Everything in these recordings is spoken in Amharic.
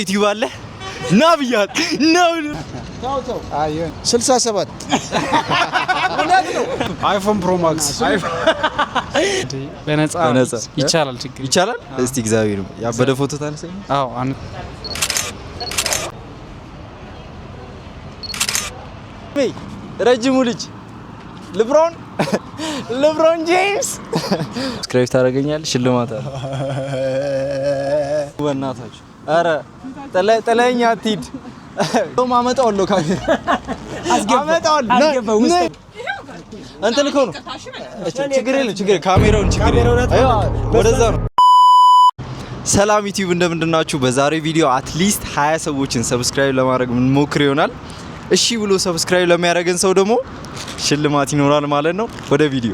ዩቲዩብ አለ ናብያት ነው ታው አየን 67 አይፎን ፕሮ ማክስ በነፃ ይቻላል ችግር ይቻላል እስቲ እግዚአብሔር ያበደ ፎቶ ታነሳኝ አዎ ረጅሙ ልጅ ልብሮን ጄምስ ስክራይብ ታደርገኛል ሽልማት አለ ወናታችሁ አረ ጠለኛ አትሂድ ማመጣውሎ ካሜራ አመጣውሎ አንተ ልከው ነው ችግር የለም ካሜራውን ወደዛ ነው ሰላም ዩቲዩብ እንደምንድናችሁ በዛሬው ቪዲዮ አትሊስት 20 ሰዎችን ሰብስክራይብ ለማድረግ ምን ሞክር ይሆናል እሺ ብሎ ሰብስክራይብ ለሚያደርገን ሰው ደግሞ ሽልማት ይኖራል ማለት ነው ወደ ቪዲዮ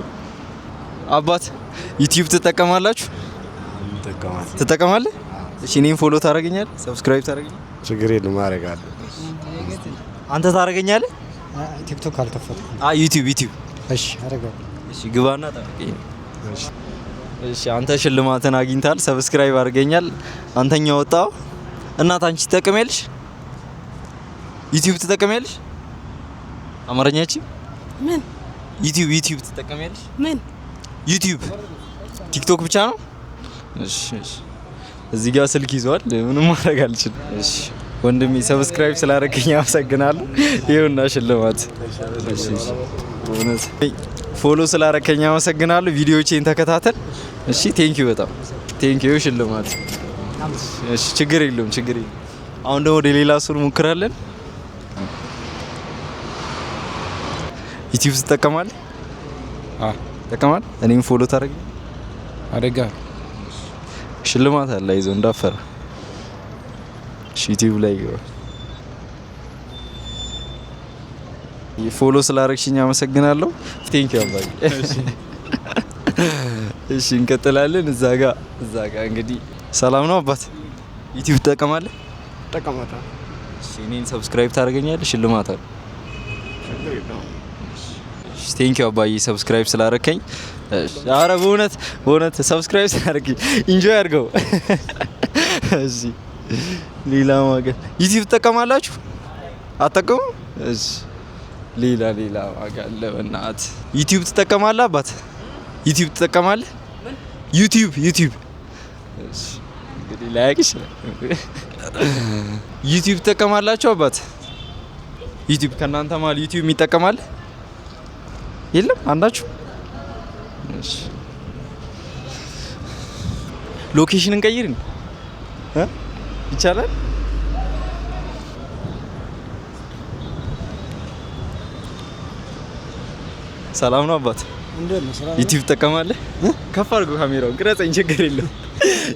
አባት ዩቲዩብ ትጠቀማላችሁ ትጠቀማለህ እሺ እኔን ፎሎ ታደርገኛለህ ሰብስክራይብ ታደርገኛለህ ችግር የለም አደርጋለሁ አንተ ታደርገኛለህ ቲክቶክ አልከፈትኩም ዩቲዩብ እሺ አደርጋለሁ እሺ ግባና ታደርገኝ እሺ አንተ ሽልማትን አግኝታል ሰብስክራይብ አድርገኛል አንተኛ ወጣው እናት አንቺ ትጠቀሚያለሽ ዩቲዩብ ትጠቀሚያለሽ አማርኛቺ ምን ዩቲዩብ ትጠቀሚያለሽ ምን ዩቲዩብ ቲክቶክ ብቻ ነው እሺ እዚህ ጋር ስልክ ይዟል ምንም ማድረግ አልችልም እሺ ወንድሜ ሰብስክራይብ ስላደረከኝ አመሰግናለሁ ይሄውና ሽልማት እሺ ቦነስ ፎሎ ስላደረከኝ አመሰግናለሁ ቪዲዮዎቼን ተከታተል እሺ ቴንኪው በጣም ቴንኪው ሽልማት እሺ ችግር የለውም አሁን ደግሞ ወደ ሌላ ሱር ሙክራለን ዩቲዩብ ትጠቀማለህ ትጠቀማለህ እኔም ፎሎ ታደርገኝ ሽልማት አለ አይዞህ እንዳፈራ ዩቲዩብ ላይ ፎሎ ስላደረግሽኝ አመሰግናለሁ ቴንኪው አባዬ እሺ እንቀጥላለን እዛ ጋር እንግዲህ ሰላም ነው አባት ዩቲዩብ ትጠቀማለህ እሺ እኔን ሰብስክራይብ ታደርገኛለህ ሽልማት አለ ቴንኪው አባዬ ሰብስክራይብ ስላደረከኝ ኧረ በእውነት ሰብስክራይብ ስላደረከኝ ኢንጆይ አድርገው እሺ ሌላ ማገል ዩቲዩብ ትጠቀማላችሁ አትጠቀሙ እሺ ሌላ ማገል በእናት ዩቲዩብ ትጠቀማለህ አባት ዩቲዩብ ትጠቀማለህ ዩቲዩብ እሺ እንግዲህ ላይክሽ ዩቲዩብ ትጠቀማላችሁ አባት ዩቲዩብ ከናንተ ማለት ዩቲዩብ የሚጠቀማል የለም አንዳችሁ እሺ ሎኬሽንን ቀይርን ይቻላል ሰላም ነው አባት እንደምን ሰላም ዩቲዩብ ትጠቀማለህ ከፍ አድርገው ካሜራውን ቅረጸኝ ችግር የለም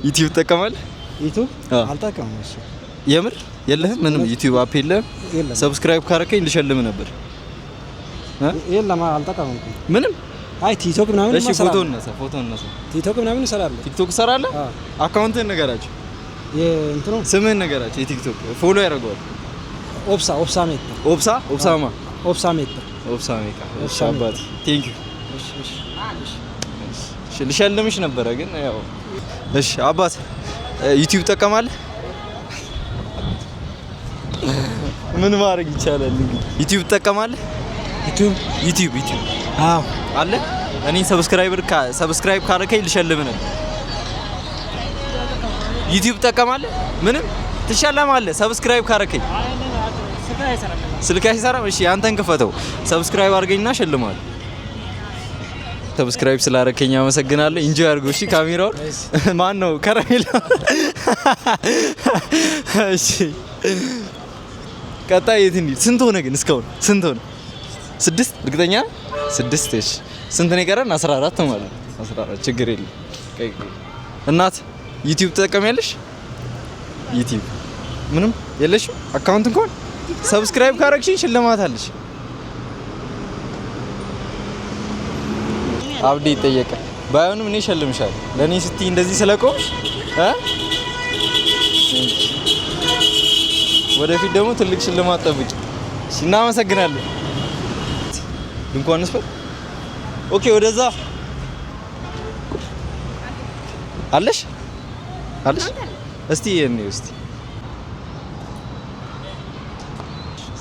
ዩቲዩብ ትጠቀማለህ ዩቲዩብ አልጠቀምም እሺ የምር የለህም ምንም ዩቲዩብ አፕ የለም ሰብስክራይብ ካረከኝ ልሸልም ነበር የለም አልጠቀምም ምንም አይ ቲክቶክ ምናምን እሺ ፎቶ እነሳ ቲክቶክ ምናምን እሰራለሁ ቲክቶክ እሰራለህ አካውንትህን ንገራቸው የእንትኑ ስምህን ንገራቸው የቲክቶክ ፎሎ ያደርገዋል ኦፕሳ ሜታ ኦፕሳ ሜታ እሺ አባቴ ቴንኪው እሺ ልሸልምሽ ነበረ ግን ያው እሺ አባት ዩቲዩብ ትጠቀማለህ ምን ማድረግ ይቻላል እንግዲህ ዩቲዩብ ትጠቀማለህ ዩቲዩብ አዎ አለ እኔ ሰብስክራይብ ካረከኝ ልሸልም ነበር ዩቲዩብ ትጠቀማለህ ምንም ትሸለማለህ ሰብስክራይብ ካረከኝ ስልክ አይሰራም እሺ አንተን ክፈተው ሰብስክራይብ አድርገኝና ሸልማለሁ ሰብስክራይብ ስላረከኝ አመሰግናለሁ ኢንጆይ አድርገው እሺ ካሜራውን ማን ነው ከረሜላ እሺ ቀጣይ የት እንሂድ ስንት ሆነ ግን እስካሁን ስንት ሆነ 6 እርግጠኛ 6 እሺ ስንት ነው የቀረን 14 ማለት 14 ችግር የለም እናት ዩቲዩብ ትጠቀሚያለሽ ዩቲዩብ ምንም የለሽም አካውንት እንኳን ሰብስክራይብ ካረግሽኝ ሽልማት አለሽ አብዲ ጠየቀ ባይሆንም እኔ ሸልምሻለሁ ለኔ ስትይ እንደዚህ ስለቆምሽ ወደፊት ደግሞ ትልቅ ሽልማት ጠብቂ እሺ እናመሰግናለን ድንኳን ነስፈር ኦኬ ወደዛ አለሽ እስቲ የኔ እስቲ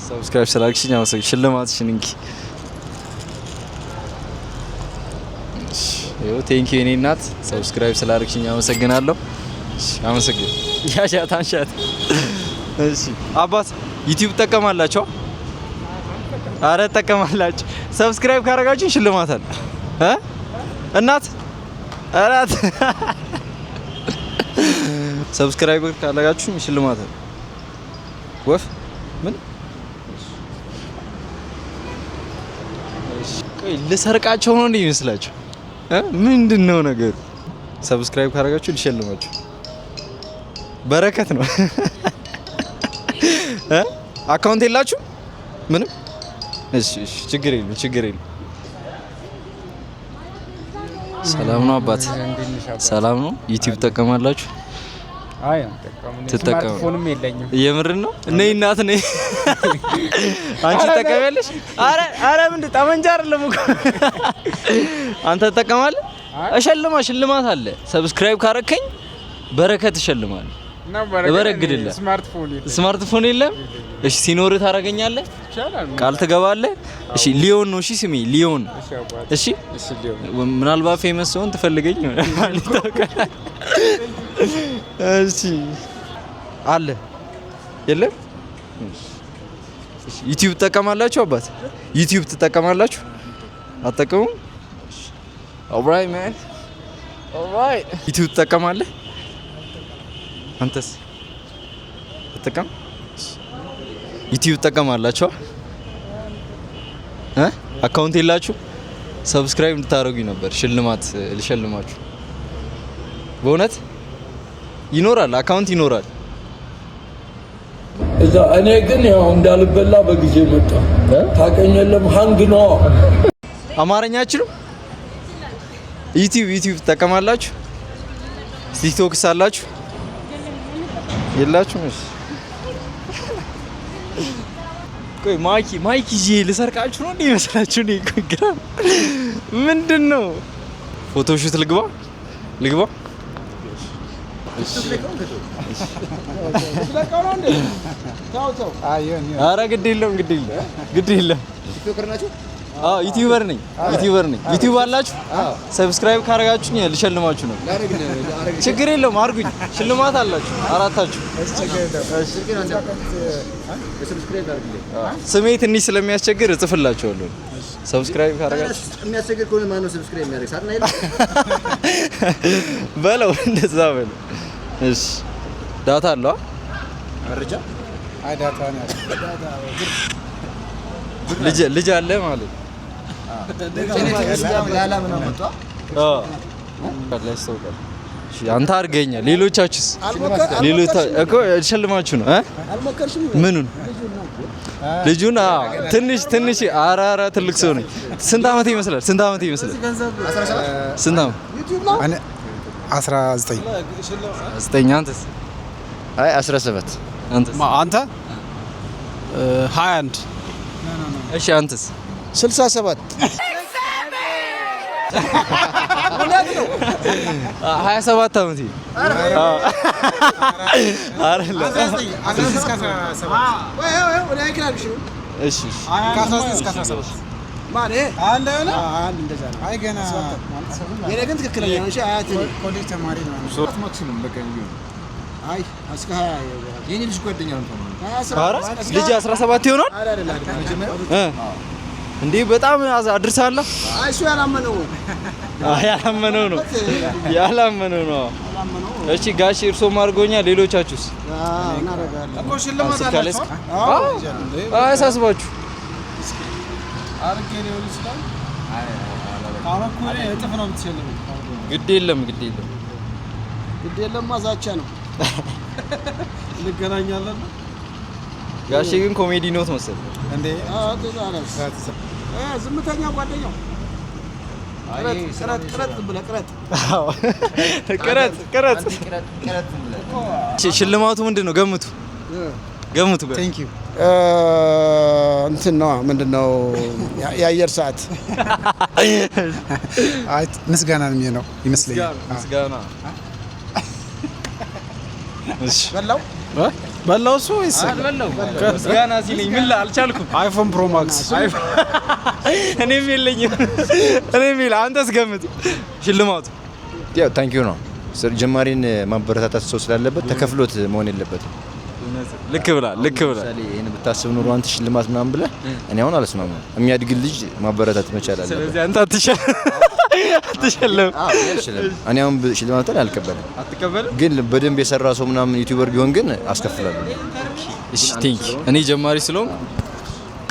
ሰብስክራይብ ስላልክሽኝ አመሰግናለሁ። ሽልማትሽን እንኪ። እሺ ይኸው ቴንክ ዩ የኔ እናት ሰብስክራይብ ስላልክሽኝ አመሰግናለሁ። እሺ አመሰግናለሁ። ያሻት አንሻት። እሺ አባት ዩቲዩብ ትጠቀማላችሁ? አረ ትጠቀማላችሁ። ሰብስክራይብ ካረጋችሁ ሽልማት አለ እናት አራት ሰብስክራይብ ካረጋችሁ ሽልማት አለ። ወፍ ምን ቆይ ልሰርቃቸው ነው እንዴ ይመስላችሁ? ምንድነው ነገሩ? ሰብስክራይብ ካረጋችሁ ልሸልማችሁ በረከት ነው። አካውንት የላችሁ ምንም? እሺ ችግር የለም። ሰላም ነው አባት? ሰላም ነው። ዩቲዩብ ትጠቀማላችሁ? አይ ስማርትፎንም የለኝም። የምርን ነው? ነይ እናት ነይ። አንቺ ትጠቀሚያለሽ? አረ ምንድን ጠመንጃ አይደለም እኮ። አንተ ትጠቀማለህ? ሽልማት አለ። ሰብስክራይብ ካረከኝ በረከት እሸልማለሁ። በረግድልህ። ስማርትፎን የለም? እሺ ሲኖር ታረገኛለህ? ቃል ትገባለህ? እሺ ሊዮን ነው። እሺ ስሜ ሊዮን። እሺ ምናልባት ፌመስ ሲሆን ትፈልገኝ ነው። እሺ አለ የለም? ዩቲዩብ ትጠቀማላችሁ አባት? ዩቲዩብ ትጠቀማላችሁ? አትጠቀሙም? ኦልራይት ማን ኦልራይት። ዩቲዩብ ትጠቀማለህ? አንተስ ትጠቀም? ዩቲዩብ ትጠቀማላችሁ? አካውንት የላችሁ? ሰብስክራይብ እንድታደርጉኝ ነበር ሽልማት ልሸልማችሁ። በእውነት ይኖራል፣ አካውንት ይኖራል። እዛ እኔ ግን ያው እንዳልበላ በጊዜ መጣ። ታቀኘለም ሃንግ ነው። አማርኛችሁ ዩቲዩብ ትጠቀማላችሁ? ቲክቶክስ አላችሁ? የላችሁም? እሺ ቆይ ማይክ ይዤ ልሰርቃችሁ ነው እንዴ ይመስላችሁ? እኔ ግራ ምንድነው? ፎቶሹት ልግባ? ኧረ ግድ የለም ዩቲዩበር ነኝ። ዩቲዩብ አላችሁ? ሰብስክራይብ ካረጋችሁኝ ልሸልማችሁ ነው። ችግር የለውም አድርጉኝ። ሽልማት አላችሁ አራታችሁ። ስሜ ትንሽ ስለሚያስቸግር እጽፍላችኋለሁ። ሰብስክራይብ ካረጋችሁ የሚያስቸግር ከሆነ ማን ነው ሰብስክራይብ የሚያደርግ? ሳጥና በለው እንደዛ በለው። እሺ ዳታ አለው መረጃ ዳታ ነው ልጅ አለ ማለት አንተ አድርገኛል። ሌሎቻችሁስ? እኮ ሸልማችሁ ነው። ምኑን? ልጁን? ትንሽ ኧረ ትልቅ ሰው ነኝ። ስንት ዓመት ይመስላል? ስንት ዓመት? 19። አንተስ? አይ 17። አንተ 21። እሺ አንተስ? 67 27 ዓመቴ። ልጅ 17 ይሆናል እንዴ? በጣም አድርሳለሁ። እሱ ያላመነው ነው። እሺ ጋሽ እርሶም አድርጎኛል። ሌሎቻችሁስ? አያሳስባችሁ። ግድ የለም ማዛቻ ነው። እንገናኛለን። ጋሼ ግን ኮሜዲ ኖት መሰለኝ እንዴ? ዝምተኛ ጓደኛው ቅረት። ሽልማቱ ምንድን ነው? ገምቱ። እንትን ነው ምንድነው? የአየር ሰዓት ምስጋና ነው ይመስለኛል። ምስጋና። እሺ በላው እሱ ወይስ አልበላው? ምስጋና ሲለኝ ምን አልቻልኩም። አይፎን ፕሮ ማክስ እኔም የለኝም። እኔም ይል አንተስ ገምት። ሽልማቱ ያው ታንክ ዩ ነው። ጀማሪን ማበረታታት ሰው ስላለበት ተከፍሎት መሆን የለበትም። ልክ ብላ። ለምሳሌ ይሄን ብታስብ ኖሮ አንተ ሽልማት ምናምን ብለህ እኔ አሁን አልስማማም። የሚያድግ ልጅ ማበረታታት መቻል አለበት። ስለዚህ አንተ አትሸለም። እኔ አሁን ሽልማት አልቀበልም። አትቀበልም? ግን በደንብ የሰራ ሰው ምናምን ዩቲዩበር ቢሆን ግን አስከፍላለሁ። እሺ ቴንክ ዩ። እኔ ጀማሪ ስለሆንኩ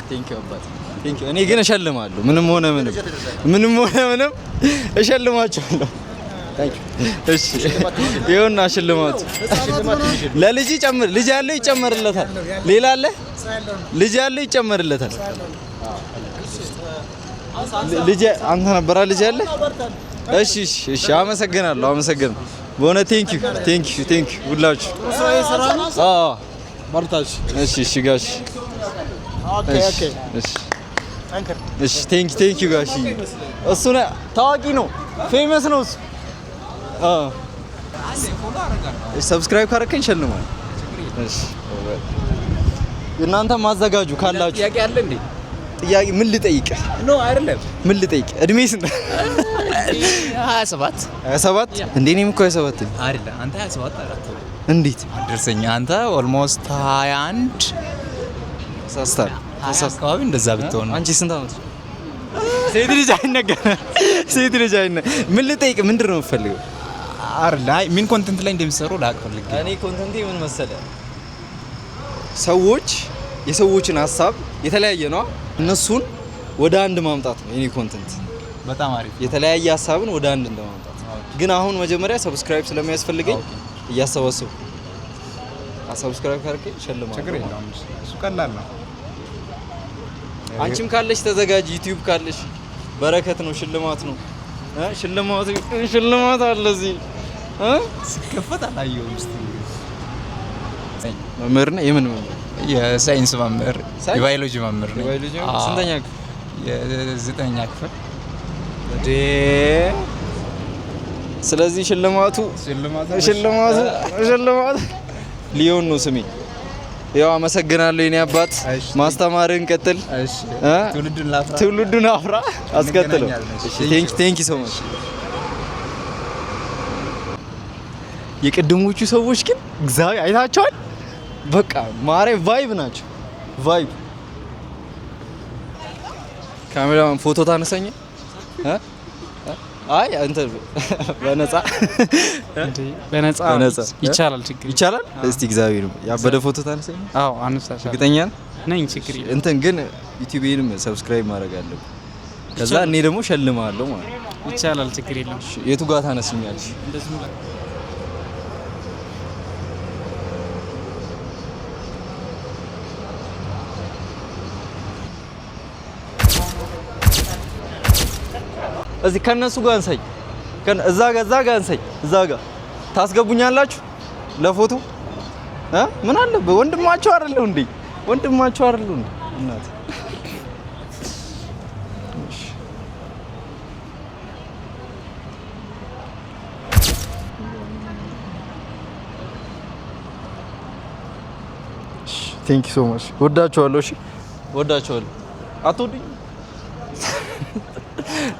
ቴንክ ዩ አባት ቴንክ ዩ። እኔ ግን እሸልማለሁ። ምንም ሆነ ምንም እሸልማቸዋለሁ። እሺ ይኸውና ሽልማቱ ለልጅ ጨምር። ልጅ ያለው ይጨመርለታል። ሌላ አለ? ልጅ ያለው ይጨመርለታል። ልጅ አንተ ነበራ ልጅ ያለ? እሺ አመሰግናለሁ። በሆነ ቴንክ ዩ ሁላችሁ። አዎ በርታሽ። እሺ ጋሽ እሺ ቴንክ ዩ ጋሽ። እሱ ታዋቂ ነው፣ ፌመስ ነው እሱ። ሰብስክራይብ ካረከኝ ሸልማል። እሺ እናንተ ማዘጋጁ ካላችሁ ጥያቄ አለ እንዴ? ጥያቄ ምን ልጠይቅ? ኖ አይደለም። ምን ልጠይቅ? እድሜ ስንት? 27 እንዴ? እኔም እኮ 27 ነኝ። አይደለም አንተ 27 አራት እንዴት ደርሰኛ? አንተ ኦልሞስት 21 ሳስታር አካባቢ እንደዛ ብትሆን። አንቺ ስንት አመት? ሴት ልጅ ምን ልጠይቅ? ምንድን ነው የምፈልገው? አይ ምን ኮንተንት ላይ እንደሚሰሩ ላቅፈልግ። እኔ ኮንተንቴ ምን መሰለ? ሰዎች የሰዎችን ሀሳብ የተለያየ ነው፣ እነሱን ወደ አንድ ማምጣት ነው የኔ ኮንተንት። በጣም አሪፍ። የተለያየ ሀሳብን ወደ አንድ እንደማምጣት። ግን አሁን መጀመሪያ ሰብስክራይብ ስለሚያስፈልገኝ እያሰባሰብኩ ሰብስክራይብ ካርከኝ ሸልማለሁ። ችግር የለውም እሱ ቀላል ነው። አንቺም ካለሽ ተዘጋጅ። ዩቲዩብ ካለሽ በረከት ነው፣ ሽልማት ነው። ሽልማት አለ እዚህ ሲከፈት አላየሁም። እስቲ መምህር ነህ? የምን መምህር? የሳይንስ መምህር፣ የባዮሎጂ መምህር ነኝ። የባዮሎጂ ስንተኛ ክፍል? የ9ኛ ክፍል። ስለዚህ ሽልማቱ ሊዮን ነው ስሜ። ያው አመሰግናለሁ የኔ አባት። ማስተማርን ቀጥል። ትውልዱን አፍራ አስቀጥለው። ቴንክ ዩ ሶ ማች። የቅድሞቹ ሰዎች ግን እግዚአብሔር አይታቸዋል። በቃ ማሬ ቫይብ ናቸው። ቫይብ ካሜራማን ፎቶ ታነሳኝ? አይ አንተ በነፃ ይቻላል። ችግር ይቻላል። እስቲ እግዚአብሔር ያበደ ፎቶ ታነሳኝ? አዎ አነሳሽ። እርግጠኛ ነኝ። ችግር የለም። እንትን ግን ዩቲዩብንም ሰብስክራይብ ማድረግ አለብህ። ከዛ እኔ ደግሞ ሸልማለሁ ማለት ይቻላል። ችግር የለም። የቱ ጋር ታነስኛለሽ? እንደዚህ ነው። እዚህ ከነሱ ጋር አንሳኝ። እዛ ጋር አንሳኝ። እዛ ጋር ታስገቡኛላችሁ ለፎቶ? ምን አለበት? ወንድማቸው አይደለው እንዴ? እናት ቴንክ ዩ ሶ ማች። ወዳችኋለሁ። እሺ ወዳችኋለሁ። አትወዱኝ?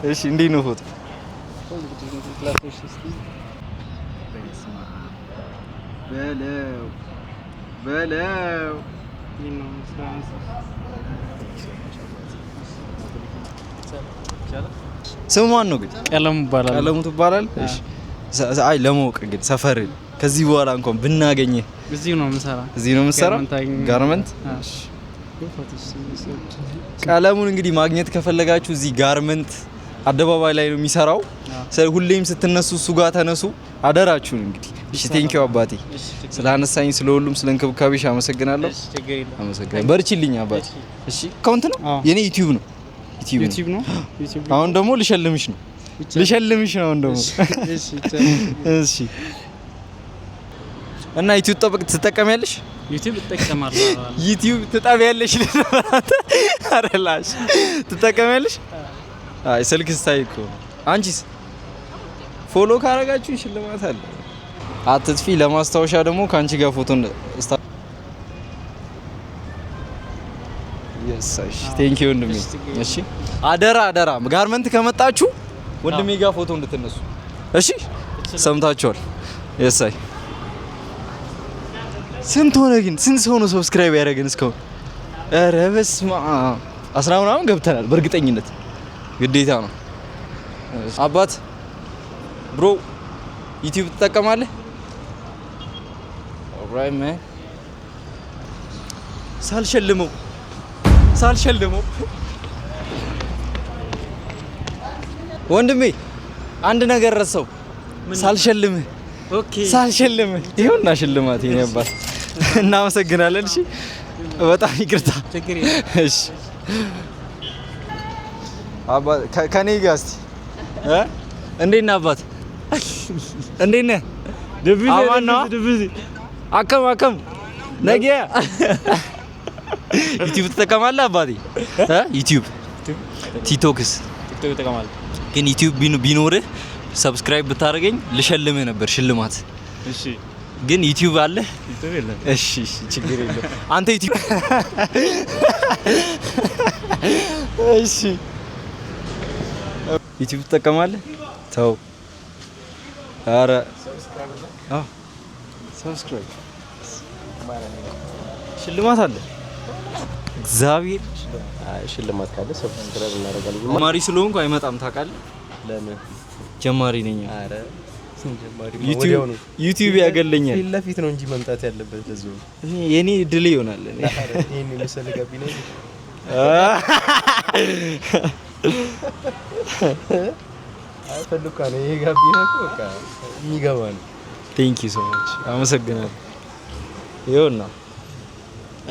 እሺ እንዴት ነው ፎቶ? በለው ስሙ ማን ነው ግን? ቀለሙ ይባላል። ቀለሙ ትባላል? እሺ አይ ለማወቅ ግን ሰፈር ከዚህ በኋላ እንኳን ብናገኝህ እዚህ ነው የምሰራ። እዚህ ነው የምሰራው? ጋርመንት። እሺ ቀለሙን እንግዲህ ማግኘት ከፈለጋችሁ እዚህ ጋርመንት አደባባይ ላይ ነው የሚሰራው። ሁሌም ስትነሱ እሱ ጋር ተነሱ አደራችሁን። እንግዲህ እሺ ቴንክ ዩ አባቴ ስላነሳኝ፣ ስለሁሉም ስለ እንክብካቤሽ አመሰግናለሁ። አመሰግናለሁ። በርቺልኝ አባቴ። እሺ አካውንት ነው የኔ ዩቲዩብ ነው። አሁን ደግሞ ልሸልምሽ ነው። አሁን ደግሞ እሺ። እና ዩቲዩብ ትጠቀሚያለሽ? ዩቲዩብ እጠቀማለሁ። ዩቲዩብ ትጠቢያለሽ? አረላሽ ትጠቀሚያለሽ? አይ ስልክ ስታይ እኮ። አንቺስ ፎሎ ካረጋችሁ ሽልማት አለ። አትጥፊ። ለማስታወሻ ደግሞ ካንቺ ጋር ፎቶ እሺ ቴንክ ዩ ወንድሜ። እሺ አደራ ጋርመንት ከመጣችሁ ወንድሜ ጋር ፎቶ እንድትነሱ እሺ። ሰምታችኋል። የሳይ ስንት ሆነ ግን? ስንት ሰው ነው ሰብስክራይብ ያደረገን እስካሁን? ኧረ በስመ አብ 10 ምናምን ገብተናል በእርግጠኝነት ግዴታ ነው። አባት ብሮ ዩቲዩብ ትጠቀማለህ? ኦልራይት ማን ሳልሸልመው ወንድሜ አንድ ነገር ረሳው። ሳልሸልምህ ይኸውና ሽልማት የኔ አባት። እናመሰግናለን። እሺ በጣም ይቅርታ። እሺ አባት ከኔ ጋር እስቲ እንዴት ነህ አባት? እንዴት ነህ? ድብዝ አከም ነገ ዩቲዩብ ትጠቀማለህ አባቴ? ዩቲዩብ ቲክቶክስ ትጠቀማለህ? ግን ዩቲዩብ ቢኖርህ ሰብስክራይብ ብታደርገኝ ልሸልምህ ነበር ሽልማት። እሺ ግን ዩቲዩብ አለ? ዩቲዩብ የለም። እሺ ችግር የለም። አንተ ዩቲዩብ እሺ ዩቲዩብ ትጠቀማለህ? ተው ኧረ ሰብስክራይብ ሽልማት አለ። እግዚአብሔር ሽልማት ካለ ሰብስክራይብ እናደርጋለን። ጀማሪ ስለሆንኩ አይመጣም ታውቃለህ። ለምን? ጀማሪ ነኝ። ኧረ ዩቲዩብ ያገለኛል። ፊት ለፊት ነው እንጂ መምጣት ያለበት ለዚህ የኔ ድል ይሆናል። ይሄን መሰለ ጋቢ ነው አይፈልኩ ነው ይሄ ጋቢ ነው በቃ የሚገባ ነው። ቴንክ ዩ ሶ ማች አመሰግናለሁ። ይኸውና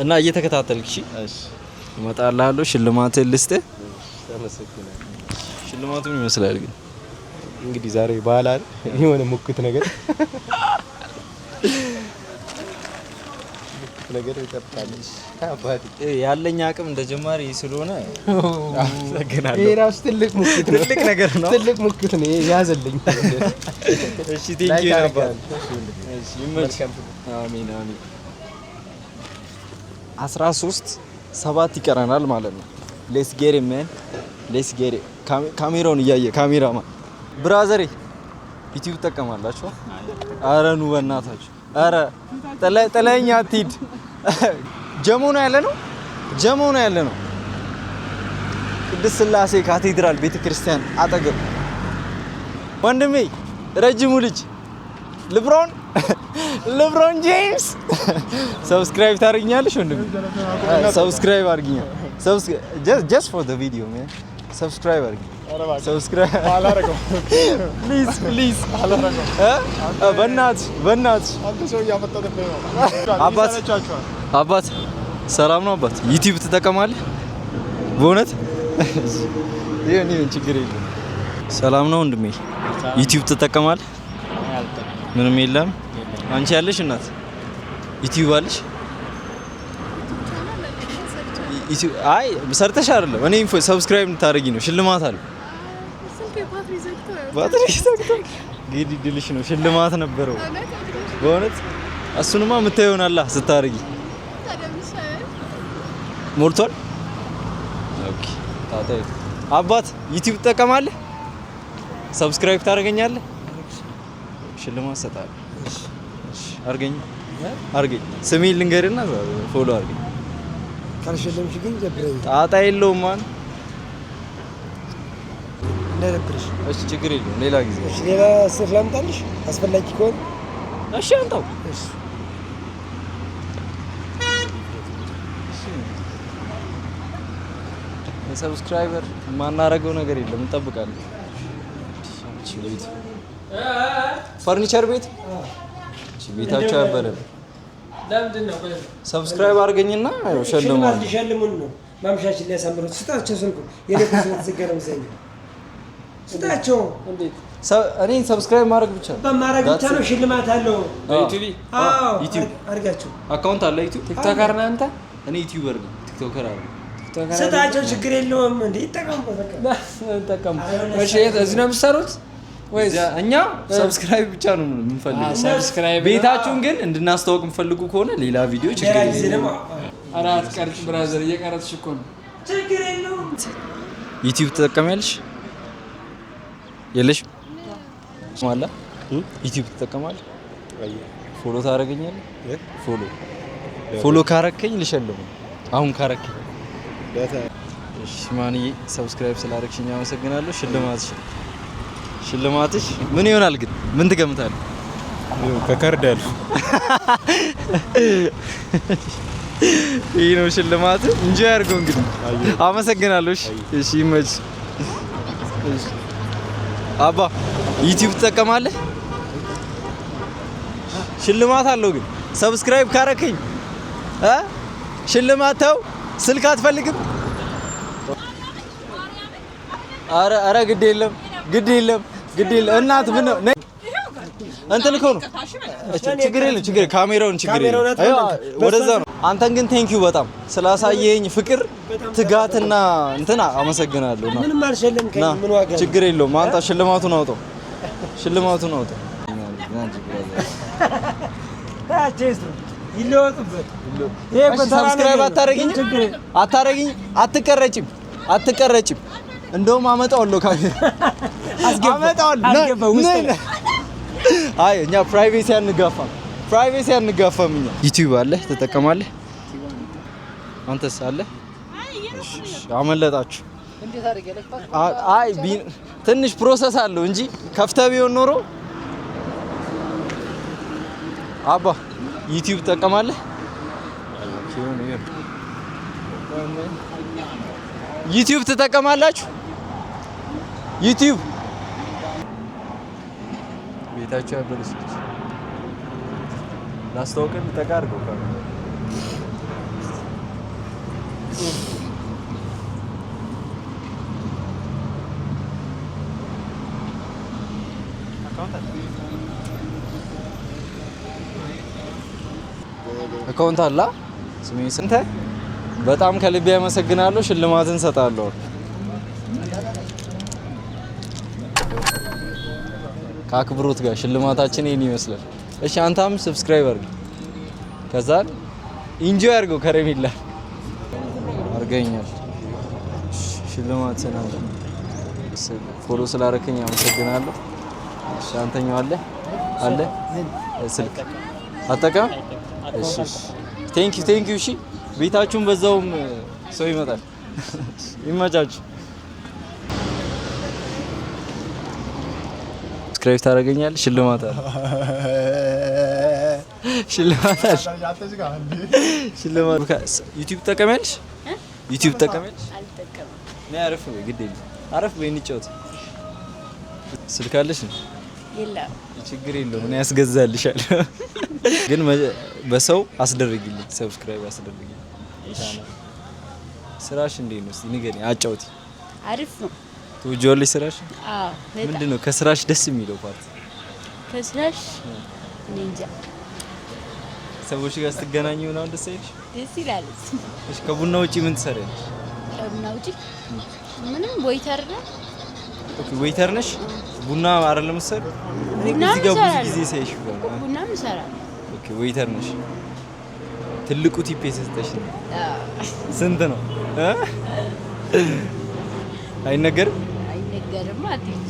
እና እየተከታተልክ እሺ እመጣልሃለሁ። ሽልማትህን ልስጥህ። አመሰግናለሁ። ሽልማቱ ምን ይመስላል ግን? እንግዲህ ዛሬ በዓል አይደል? የሆነ ሙክት ነገር ይጠብቃለሽ። አባቴ ያለኝ አቅም እንደ ጀማሪ ስለሆነ አመሰግናለሁ። ይሄ ራሱ ትልቅ ሙክት ነው። ትልቅ ነገር ነው። ትልቅ ሙክት ነው ያዘልኝ። እሺ ቴንክ ዩ ነበር። እሺ ይመችህ። አሜን አሜን። 13 ይቀረናል ማለት ነው። ሌትስ ጌት ኢት ማን ሌትስ ጌት ኢት። ካሜራውን እያየ ካሜራማን ብራዘሬ ዩቲዩብ ትጠቀማላችሁ? ኧረ ኑ በእናታችሁ። ኧረ ጥለኸኝ አትሂድ። ጀሞ ነው ያለ ነው። ቅድስት ሥላሴ ካቴድራል ቤተክርስቲያን አጠገብ ወንድሜ ረጅሙ ልጅ ልብሮን ጄምስ ሰብስክራይብ ታደርጊኛለሽ ወንድሜ? ሰብስክራይብ አድርጊኝ። just for the video man. ሰብስክራይብ አድርጊ። ሰብስክራይብ አላረገውም። ፕሊዝ አላረገውም። በእናትሽ አንተ ሰው እያፈጠጠብኝ ነው። አባት ሰላም ነው አባት? ዩቲዩብ ትጠቀማለህ? በእውነት ይሄን ችግር የለም። ሰላም ነው ወንድሜ? ዩቲዩብ ትጠቀማለህ? ምንም የለም። አንቺ ያለሽ እናት ዩቲዩብ አለሽ? አይ ሰርተሽ አይደለም። እኔ ሰብስክራይብ እንድታደርጊ ነው። ሽልማት አለ። ባትሪ ዘግቶ እንግዲህ ድልሽ ነው። ሽልማት ነበረው በእውነት። እሱንማ የምታየው ይሆናል ስታደርጊ። ሞልቷል። ኦኬ ታዲያ አባት ዩቲዩብ ትጠቀማለህ? ሰብስክራይብ ታደርገኛለህ? ሽልማት እሰጥሃለሁ። እሺ አድርገኝ። ስሜን ልንገርና ፎሎ አድርገኝ። ካልሸለምሽ ግን ጀብረኝ። ጣጣ የለውም ማን እንዳይደብርሽ። እሺ ችግር የለውም። ሌላ ጊዜ እሺ ሌላ ስልክ ላምጣልሽ አስፈላጊ ከሆነ። እሺ አንተው እሺ ሰብስክራይበር ማናረገው ነገር የለም። እንጠብቃለን። ፈርኒቸር ቤት ቤታቸው ያበለ ለምንድነው? ሰብስክራይብ አድርገኝና ሸልማለሁ። ሸልሙን ነው ማምሻችን ሊያሳምሩት። ስጣቸው ስልኩ የለኩስ ተዘገረም ዘኝ ስጣቸው። እንዴት እኔን ሰብስክራይብ ማድረግ ብቻ በማድረግ ብቻ ነው ሽልማት አለው። ዩቲዩብ ዩቲዩብ አድርጋችሁ አካውንት አለ ዩቲዩብ። ቲክቶከር ነህ አንተ? እኔ ዩቲዩበር ነኝ። ቲክቶከር አለ። ስጣቸው ችግር የለውም። እንዴ ይጠቀሙበት በቃ ተጠቀሙ። እሺ እዚህ ነው የምትሰሩት ወይስ እኛ ሰብስክራይብ ብቻ ነው የምንፈልገው? ሰብስክራይብ ቤታችሁን ግን እንድናስተዋውቅ የምፈልጉ ከሆነ ሌላ ቪዲዮ ችግር የለም። አራት ቀርጽ ብራዘር እየቀረጽሽ እኮ ነው። ችግር የለውም። ዩቲዩብ ትጠቀሚያለሽ? የለሽ ማላ ዩቲዩብ ትጠቀማለህ? ፎሎ ታደርገኛለህ? ፎሎ ካረከኝ ልሸልም። አሁን ካረከኝ እሺ ማንዬ ሰብስክራይብ ስላደረግሽኝ አመሰግናለሁ። ሽልማትሽ ምን ይሆናል ግን? ምን ትገምታለህ? ከካርድ ያልፍ ይህ ነው ሽልማት እንጂ ያርገው እንግዲህ። አመሰግናለሁ። እሺ ይመች። እሺ አባ ዩቲዩብ ትጠቀማለህ? ሽልማት አለው ግን ሰብስክራይብ ካረከኝ ሽልማት ተው። ስልክ አትፈልግም? አረ ግድ የለም እናት ምን ነው እንትን እኮ ነው። ችግር የለም ካሜራውን ችግር የለም ወደዛ ነው። አንተን ግን ቴንኪው በጣም ስላሳየኝ ፍቅር ትጋትና እንትና አመሰግናለሁ። ምንም አልሸለምከኝ። ምን ዋጋ ችግር የለውም። አንተ ሽልማቱን አውጣው። ይለወጡበት። ሰብስክራይብ አታረጊኝ። አትቀረጭም። እንደውም አመጣዋለሁ ካሜራ አመጣዋለሁ። አይ እኛ ፕራይቬሲ አንጋፋም። እኛ ዩቲዩብ አለ ትጠቀማለህ? አንተስ አለ? አመለጣችሁ። አይ ትንሽ ፕሮሰስ አለው እንጂ ከፍተህ ቢሆን ኖሮ አባ ዩቲዩብ ትጠቀማለህ? ዩቲዩብ ትጠቀማላችሁ? ዩቲዩብ ቤታችሁ ያበለሽ ላስታውቀን ተቃርገው አካውንት አላ ስሜ ስንተ በጣም ከልቤ አመሰግናለሁ። ሽልማትን ሰጣለሁ። ከአክብሮት ጋር ሽልማታችን ይሄን ይመስላል። እሺ አንተም ሰብስክራይብ አድርግ፣ ከዛ ኢንጆይ አድርገው። ከረሜላ አድርገኛል። ሽልማት ሰናንተ ፎሎ ስላደረከኝ አመሰግናለሁ። እሺ አንተኛው አለ ስልክ አጠቃም። እሺ ቴንክ ዩ። እሺ ቤታችሁን በዛውም ሰው ይመጣል። ይመቻችሁ። ሰብስክራይብ ታደርገኛለህ? ሽልማት አለ። ዩቲዩብ ትጠቀሚያለሽ? አልጠቀምም። ነይ አረፍ በይ፣ ግድ የለም አረፍ በይ፣ እንጫወት። ስልክ አለሽ? የለም። ችግር የለውም እኔ ያስገዛልሻለሁ። ግን በሰው አስደርግልኝ፣ ሰብስክራይብ አስደርግልኝ። ስራሽ እንዴት ነው? እስቲ ንገሪኝ፣ አጫውቲ። አሪፍ ነው። ትወጂዋለሽ ስራሽ? አዎ። ምንድን ነው ከስራሽ ደስ የሚለው ፓርት? ከስራሽ እኔ እንጃ። ሰዎች ጋር ስትገናኙ ምናምን ደስ አይልሽ? ደስ ይላል። እሺ ከቡና ውጪ ምን ትሰሪያለሽ? ከቡና ውጪ ምንም ዌይተር ነኝ። ኦኬ ዌይተር ነሽ? ቡና አይደለም የምትሰሪው? ቡና እዚህ ጋር ብዙ ጊዜ ሳይሽ ጋር ቡና እሰራለሁ። ኦኬ ዌይተር ነሽ። ትልቁ ቲፕ የሰጠሽ ነው? ስንት ነው? አይነገርም? አይነገርም አትይኝ።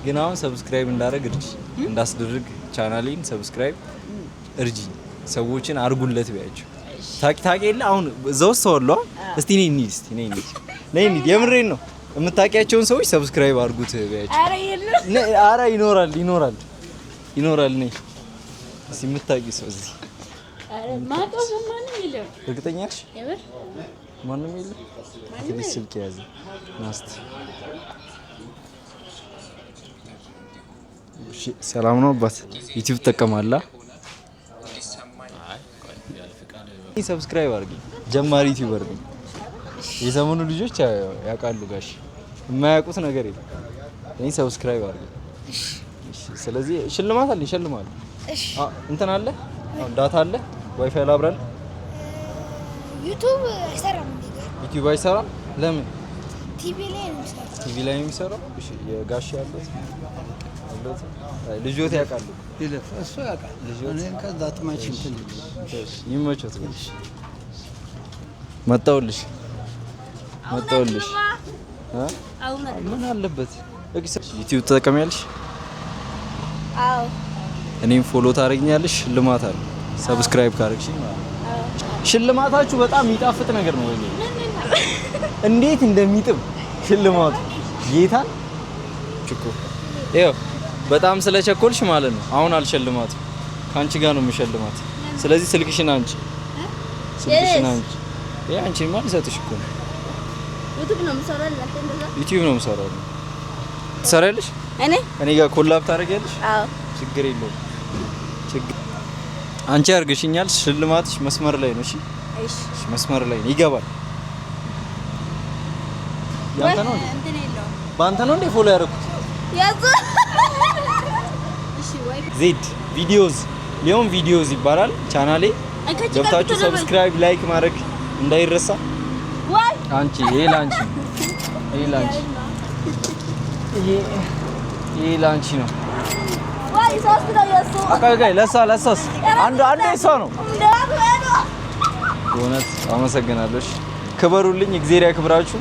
ግን አሁን ሰብስክራይብ እንዳደረግ እርጂ፣ እንዳስደርግ ቻናሌን ሰብስክራይብ እርጂ፣ ሰዎችን አርጉለት ቢያቸው። ታቂ የለ አሁን እዛው ሰውሏ። እስቲ ነይ እንሂድ፣ የምሬን ነው። የምታውቂያቸውን ሰዎች ሰብስክራይብ አርጉት ቢያቸው። አረ የለም። አረ ይኖራል። ነይ እስቲ የምታውቂው ሰው እዚህ። አረ ማውቀው ሰው ማንም የለም። እርግጠኛ ነሽ? የምር ማንም የለም። ትንሽ ስልክ ያዘ ናስቲ። እሺ ሰላም ነው አባት? ዩቲዩብ ትጠቀማለህ? ሰብስክራይብ አድርጊ። ጀማሪ ዩቲዩበር ነኝ። የዘመኑ ልጆች ያውቃሉ ጋሽ፣ የማያውቁት ነገር የለም። እኔ ሰብስክራይብ አድርጊ። እሺ ስለዚህ ሽልማት አለ፣ ይሸልማሉ። እሺ እንትን አለ፣ ዳታ አለ፣ ዋይፋይ ላብራል። ዩቲዩብ አይሰራም። ዩቲዩብ አይሰራም? ለምን? ቲቪ ላይ ነው የሚሰራው። ቲቪ ላይ ነው የሚሰራው? እሺ የጋሽ ያለው ልጆት ያውቃሉ ይለፍ እሱ ያውቃል። እኔን ከዛ ጥማች እንትን ይመቾት። መጣውልሽ ምን አለበት? ዩቲዩብ ተጠቀሚያለሽ? አዎ። እኔም ፎሎ ታደርጊኛለሽ። ሽልማት አለ ሰብስክራይብ ካደረግሽኝ ማለት ነው። ሽልማታችሁ በጣም የሚጣፍጥ ነገር ነው። ወይ እንዴት እንደሚጥም ሽልማቱ ጌታ እኮ ይኸው በጣም ስለቸኮልሽ ማለት ነው። አሁን አልሸልማት ካንቺ ጋር ነው የምሸልማት። ስለዚህ ስልክሽን አንቺ ይሄ አንቺ ማን ሰጥሽ እኮ ነው። ዩቲዩብ ነው የምሰራው። ዩቲዩብ ነው የምሰራው። ትሰሪያለሽ? እኔ ጋር ኮላብ ታደርጊያለሽ? አዎ። ችግር የለውም። አንቺ አድርገሽኛል። ሽልማትሽ መስመር ላይ ነው። እሺ መስመር ላይ ነው። ይገባል። ያንተ ነው እንዴ? ባንተ ነው እንዴ ፎሎ ያደረኩት? ያዙ ዜድ ቪዲዮዝ ሊዮን ቪዲዮዝ ይባላል ቻናሌ። ገብታችሁ ሰብስክራይብ ላይክ ማድረግ እንዳይረሳ። አንቺ ይሄ ላንቺ ነው። ወይ ሶስት ነው ያሱ አቃጋይ ለሳስ አንዱ እሷ ነው። በእውነት አመሰግናለሁ። ክበሩልኝ። እግዚአብሔር ያክብራችሁ።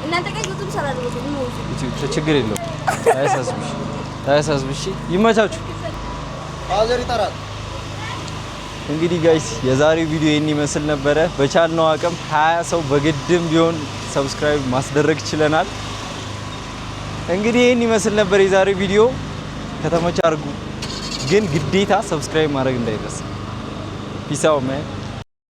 እናንተ ጋር ዩቲዩብ ሰራለሁ ነው ዩቲዩብ ችግር የለውም። ታያሳስብሽ ይመቻችሁ። ፋዘር ይጠራል። እንግዲህ ጋይስ የዛሬው ቪዲዮ ይሄን ይመስል ነበረ። በቻልነው አቅም 20 ሰው በግድም ቢሆን ሰብስክራይብ ማስደረግ ችለናል። እንግዲህ ይሄን ይመስል ነበር የዛሬው ቪዲዮ። ከተመቻችሁ አድርጉ፣ ግን ግዴታ ሰብስክራይብ ማድረግ እንዳይረሳ። ፒስ አውት ማን